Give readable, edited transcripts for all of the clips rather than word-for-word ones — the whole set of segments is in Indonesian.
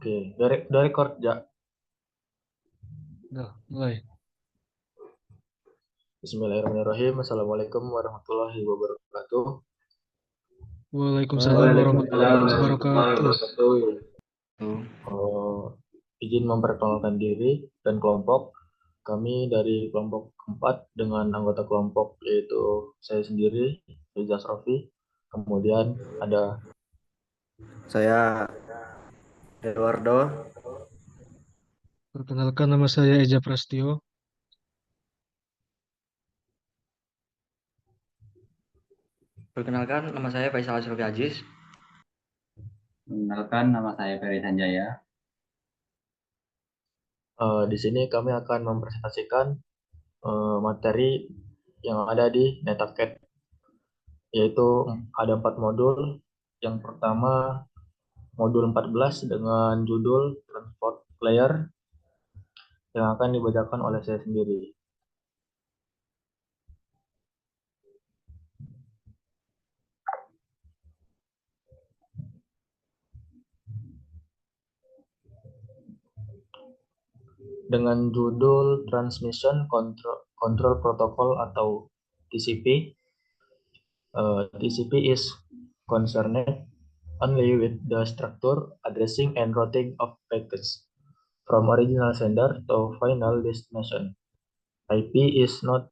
Oke, dari record ya. Udah, mulai. Bismillahirrahmanirrahim. Assalamualaikum warahmatullahi wabarakatuh. Waalaikumsalam Waalaikumsalam warahmatullahi warahmatullahi wabarakatuh. wabarakatuh. Izin memperkenalkan diri dan kelompok. Kami dari kelompok keempat dengan anggota kelompok yaitu saya sendiri, Riza Srofi. Kemudian ada Saya Eduardo. Perkenalkan, nama saya Eja Prastio. Perkenalkan, nama saya Faisal Asrofi Aziz. Perkenalkan, nama saya Ferry Sanjaya. di sini kami akan mempresentasikan materi yang ada di NetAcad, yaitu ada 4 modul. Yang pertama modul 14 dengan judul Transport Layer yang akan dibacakan oleh saya sendiri. Dengan judul Transmission Control Protocol atau TCP. TCP is concerned only with the structure, addressing, and routing of packets from original sender to final destination. IP is not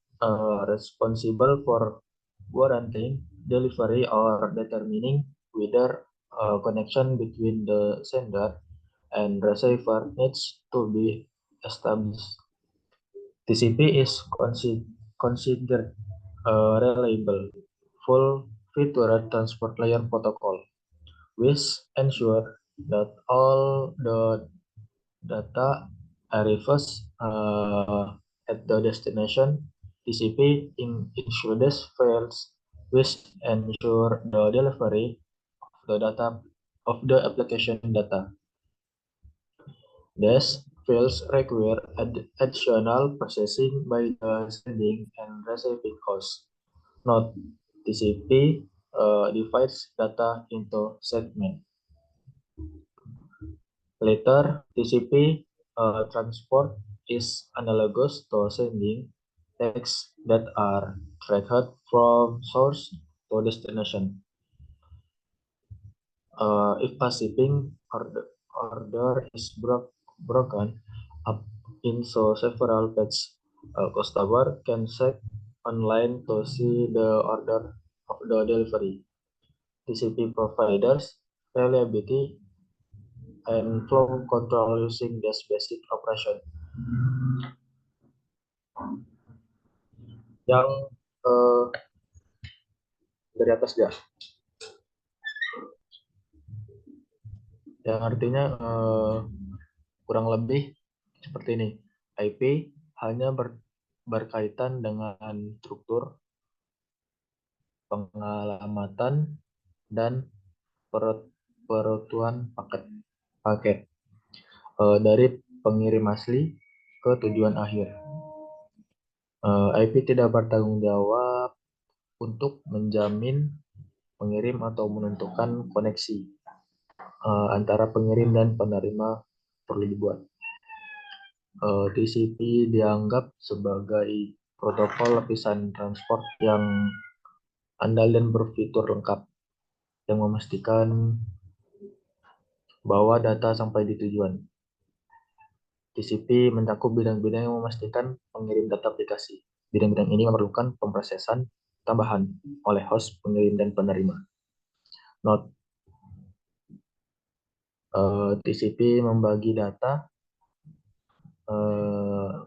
responsible for guaranteeing delivery or determining whether connection between the sender and receiver needs to be established. TCP is considered a reliable, full-featured transport layer protocol, which ensure that all the data arrives at the destination. TCP includes files which ensure the delivery of the data of the application data. These fields require additional processing by the sending and receiving host. Note: TCP divides data into segments. Later, TCP transport is analogous to sending texts that are tracked from source to destination. If a shipping order is broken up into several batches, a customer can check online to see the order of the delivery. TCP providers reliability and flow control using this basic operation. Yang dari atas ya, yang artinya kurang lebih seperti ini. IP hanya berkaitan dengan struktur, pengalamatan, dan perutuan paket dari pengirim asli ke tujuan akhir. IP tidak bertanggung jawab untuk menjamin pengirim atau menentukan koneksi antara pengirim dan penerima perlu dibuat. TCP dianggap sebagai protokol lapisan transport yang andal dan berfitur lengkap, yang memastikan bahwa data sampai di tujuan. TCP mencakup bidang-bidang yang memastikan pengirim data aplikasi. Bidang-bidang ini memerlukan pemrosesan tambahan oleh host, pengirim, dan penerima. Note: TCP membagi data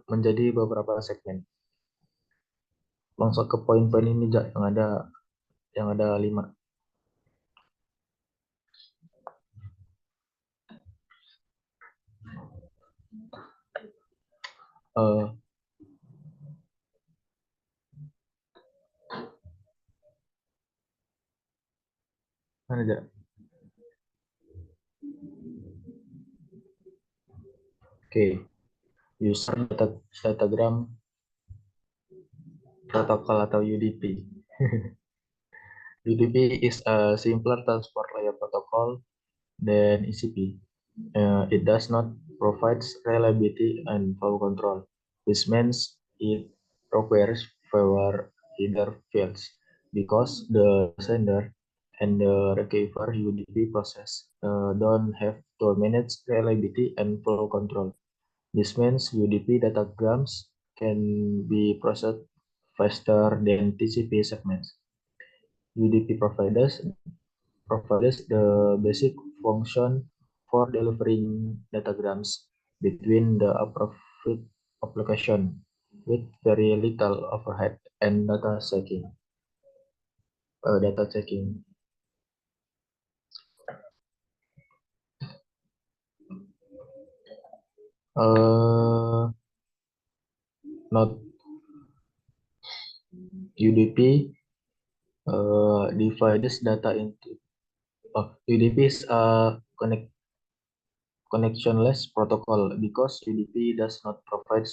menjadi beberapa segmen. Langsung ke poin-poin ini yang ada 5. Mana aja? Oke. User datagram protocol atau UDP. UDP is a simpler transport layer protocol than ECP. It does not provide reliability and flow control. This means it requires fewer header fields because the sender and the receiver UDP process don't have to manage reliability and flow control. This means UDP datagrams can be processed faster than TCP segments. UDP provides the basic function for delivering datagrams between the appropriate application with very little overhead and data checking. Not UDP divides data into UDP is a connectionless protocol because UDP does not provide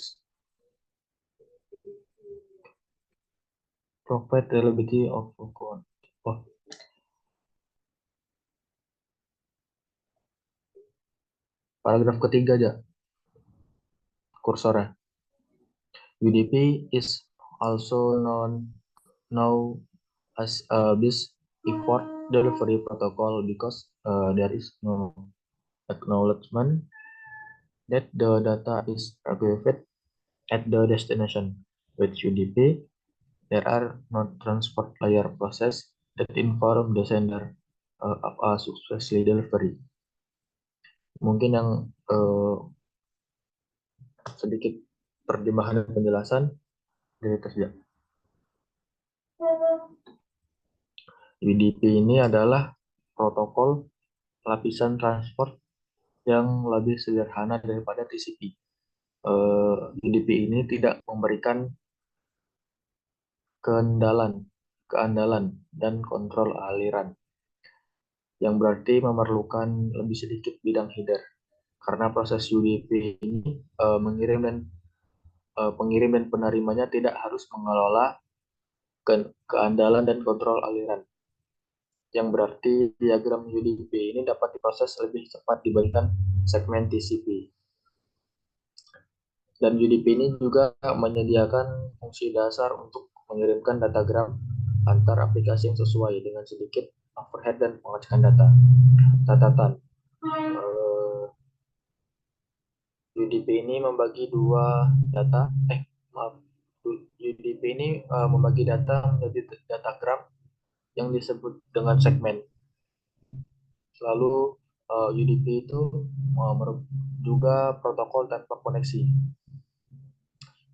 reliability of code. Paragraf ketiga aja, kursornya. UDP is also now as a BIS effort delivery protocol because there is no acknowledgement that the data is archived at the destination. With UDP, there are no transport layer process that inform the sender of a successful delivery. Mungkin yang sedikit terjemahan dan penjelasan dari kerja. UDP ini adalah protokol lapisan transport yang lebih sederhana daripada TCP. UDP ini tidak memberikan keandalan, dan kontrol aliran, yang berarti memerlukan lebih sedikit bidang header. Karena proses UDP ini pengirim dan penerimanya tidak harus mengelola keandalan dan kontrol aliran, yang berarti diagram UDP ini dapat diproses lebih cepat dibandingkan segmen TCP. Dan UDP ini juga menyediakan fungsi dasar untuk mengirimkan datagram antar aplikasi yang sesuai dengan sedikit overhead dan pengecekan data. Catatan, UDP ini membagi UDP ini membagi data menjadi datagram yang disebut dengan segmen. Lalu UDP itu juga protokol tanpa koneksi.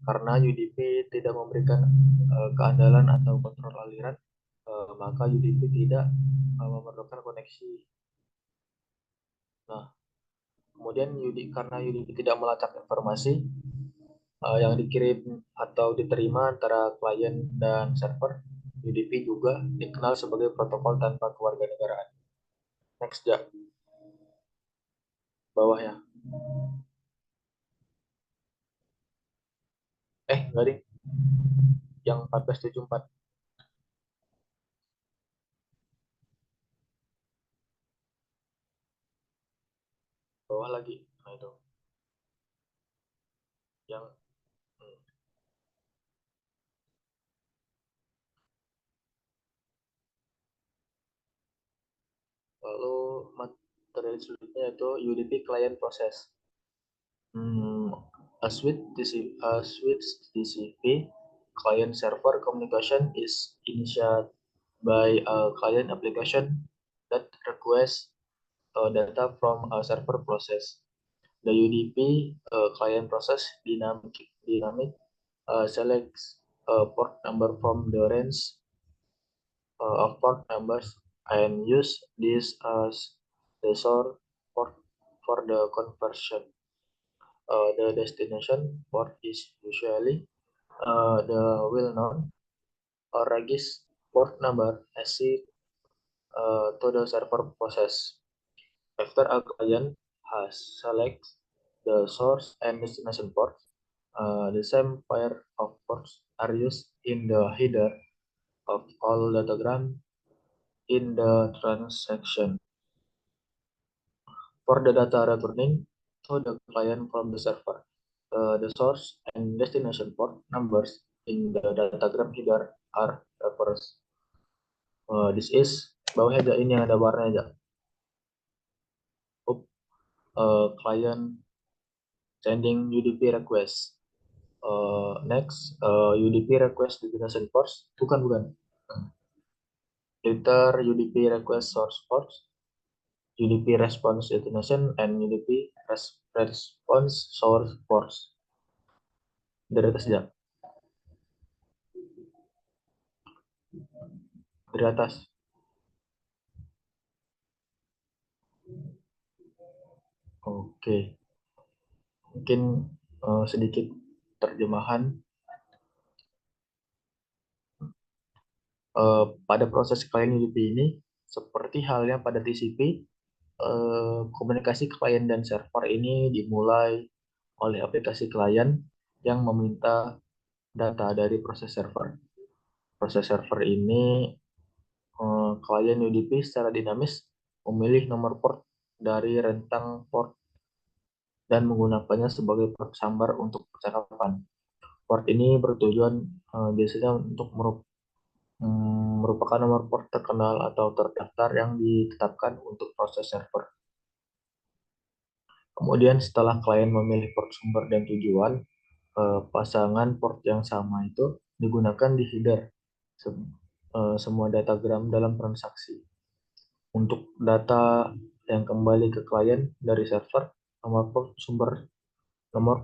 Karena UDP tidak memberikan keandalan atau kontrol aliran, maka UDP tidak memerlukan koneksi. Nah, kemudian karena UDP tidak melacak informasi yang dikirim atau diterima antara klien dan server, UDP juga dikenal sebagai protokol tanpa kewarganegaraan. Next, ya. Bawahnya. Enggak deh. Yang 1474. Bawah lagi. Nah, itu. Yang lalu materi selanjutnya yaitu UDP client process. As with TCP, client server communication is initiated by a client application that requests data from a server process. The UDP client process dynamic selects a port number from the range of port numbers and use this as the source port for the conversion. The destination port is usually the well-known or regis port number assigned to the server process. After a client has selected the source and destination ports, the same pair of ports are used in the header of all datagram in the transaction. For the data returning to the client from the server, the source and destination port numbers in the datagram header are referenced. This is bawahnya aja, ini yang ada warnanya aja. Client sending UDP request. Next, UDP request destination ports. Bukan. Later, UDP request source ports, UDP response destination, and UDP response source ports. Dari atas aja. Dari atas. Oke. Mungkin sedikit terjemahan. Pada proses klien UDP ini, seperti halnya pada TCP, komunikasi klien dan server ini dimulai oleh aplikasi klien yang meminta data dari proses server. Proses server ini, klien UDP secara dinamis memilih nomor port dari rentang port dan menggunakannya sebagai port sambar untuk percakapan. Port ini bertujuan biasanya untuk merupakan nomor port terkenal atau terdaftar yang ditetapkan untuk proses server. Kemudian setelah klien memilih port sumber dan tujuan, pasangan port yang sama itu digunakan di header semua datagram dalam transaksi. Untuk data yang kembali ke klien dari server, nomor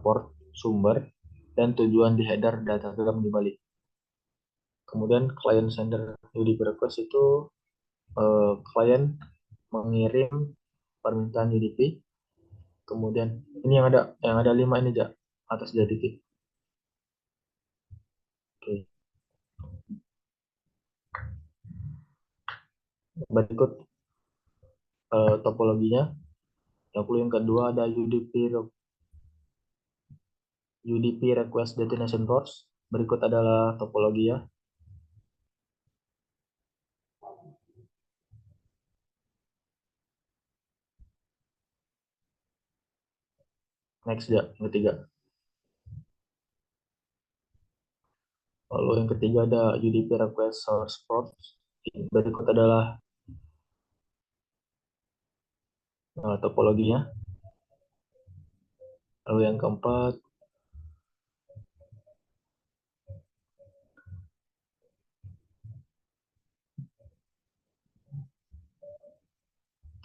port sumber dan tujuan di header datagram dibalik. Kemudian client sender UDP request itu klien mengirim permintaan UDP. Kemudian ini yang ada 5 ini aja atas jadi titik. Oke. Berikut topologinya. Yang kedua ada UDP request destination ports. Berikut adalah topologi ya. Next ya, yang ketiga. Lalu yang ketiga ada UDP request source ports. Berikut adalah topologinya. Lalu yang keempat,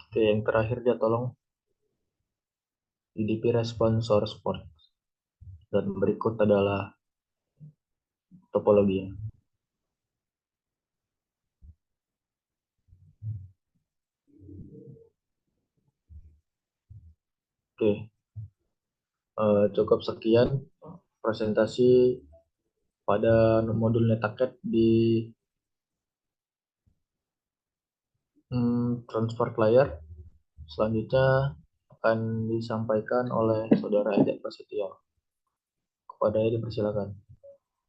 oke, yang terakhir dia tolong UDP response source port. Dan berikut adalah topologinya. Oke, cukup sekian presentasi pada modul NetAcad di transfer layer. Selanjutnya akan disampaikan oleh Saudara Eda Prasetyo. Kepada dipersilakan.